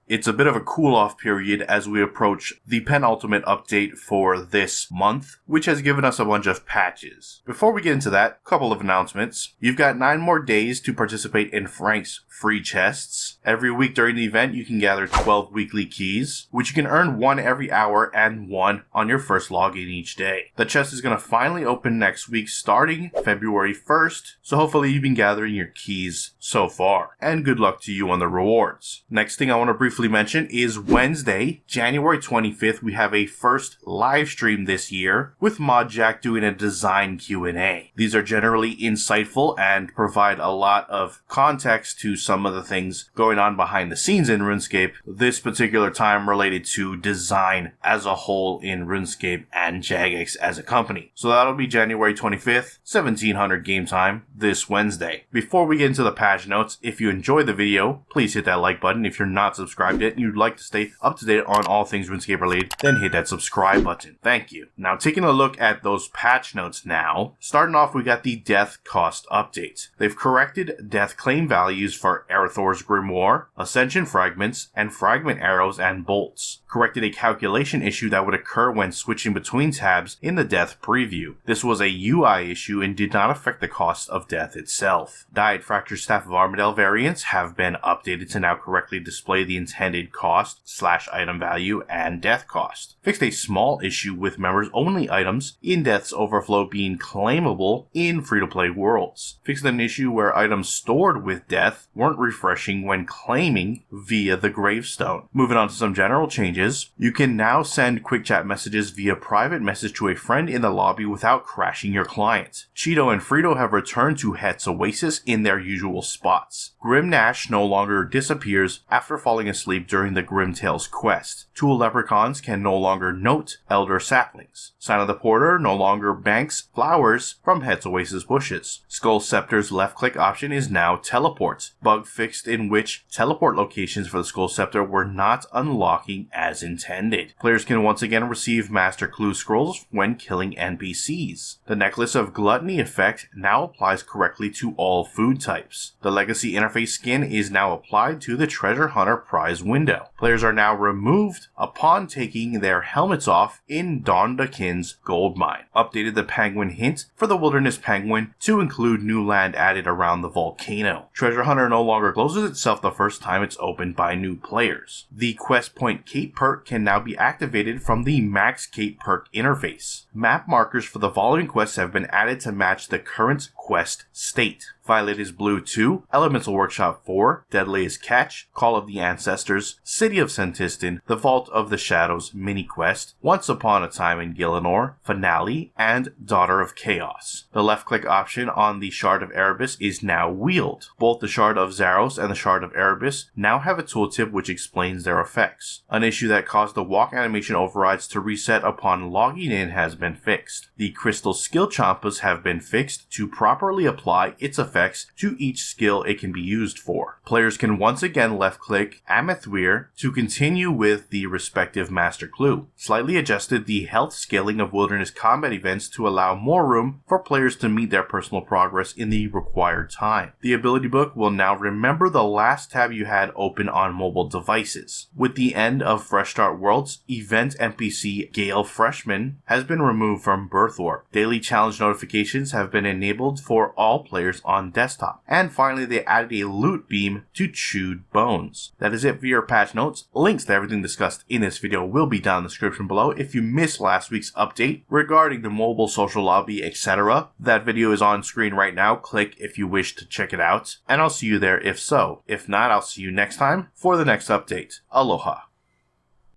It's a bit of a cool-off period as we approach the penultimate update for this month, which has given us a bunch of patches. Before we get into that, a couple of announcements. You've got 9 more days to participate in Frank's free chests. Every week during the event, you can gather 12 weekly keys, which you can earn 1 every hour and 1 on your first login each day. The chest is going to finally open next week starting February 1st, so hopefully you've been gathering your keys so far. And good luck to you on the rewards. Next thing I want to briefly mention is Wednesday, January 25th, we have a first live stream this year with ModJack doing a design Q&A. These are generally insightful and provide a lot of context to some of the things going on behind the scenes in RuneScape, this particular time related to design as a whole in RuneScape and Jagex as a company. So that'll be January 25th, 1700 game time this Wednesday. Before we get into the patch notes, if you enjoyed the video, please hit that like button. If you're not subscribed yet and you'd like to stay up to date on all things RuneScape related, then hit that subscribe button. Thank you. Now taking a look at those patch notes now, starting off we got the death cost update. They've corrected death claim values for Arathor's Grimoire, Ascension Fragments, and Fragment Arrows and Bolts. Corrected a calculation issue that would occur when switching between tabs in the death preview. This was a UI issue and did not affect the cost of death itself. Dyed Fractured Staff of Armadale variants have been updated to now correctly display the intended cost / item value and death cost. Fixed a small issue with members only items in Death's Overflow being claimable in free-to-play worlds. Fixed an issue where items stored with death weren't refreshing when claiming via the gravestone. Moving on to some general changes, you can now send quick chat messages via private message to a friend in the lobby without crashing your client. Cheeto and Frito have returned to Het's Oasis in their usual spots. Grim Nash no longer disappears after falling asleep during the Grimtails quest. Tool leprechauns can no longer note elder saplings. Sign of the Porter no longer banks flowers from Het's Oasis bushes. Skull Scepter's left-click option is now teleport. Bug fixed in which teleport locations for the Skull Scepter were not unlocking as intended. Players can once again receive Master Clue scrolls when killing NPCs. The Necklace of Gluttony effect now applies correctly to all food types. The Legacy interface skin is now applied to the Treasure Hunter prize window. Players are now removed upon taking their helmets off in Dondakin's gold mine. Updated the penguin hint for the Wilderness Penguin to include new land added around the volcano. Treasure Hunter no longer closes itself the first time it's opened by new players. The Quest Point Cape perk can now be activated from the Max Cape perk interface. Map markers for the following quests have been added to match the current quest state. Violet is Blue 2, Elemental Workshop 4, Deadliest Catch, Call of the Ancestors, City of Sentiston, The Vault of the Shadows mini-quest, Once Upon a Time in Gielinor, Finale, and Daughter of Chaos. The left-click option on the Shard of Erebus is now wheeled. Both the Shard of Zaros and the Shard of Erebus now have a tooltip which explains their effects. An issue that caused the walk animation overrides to reset upon logging in has been fixed. The Crystal Skill Champas have been fixed to properly apply its effects to each skill it can be used for. Players can once again left-click Amethweir to continue with the respective Master Clue. Slightly adjusted the health scaling of Wilderness combat events to allow more room for players to meet their personal progress in the required time. The ability book will now remember the last tab you had open on mobile devices. With the end of Fresh Start Worlds, event NPC Gale Freshman has been removed from Birth Orb. Daily challenge notifications have been enabled for all players on desktop. And finally, they added a loot beam to Chewed Bones. That is it for your patch notes. Links to everything discussed in this video will be down in the description below. If you missed last week's update regarding the mobile social lobby, etc., that video is on screen right now. Click if you wish to check it out, and I'll see you there if so. If not, I'll see you next time for the next update. Aloha.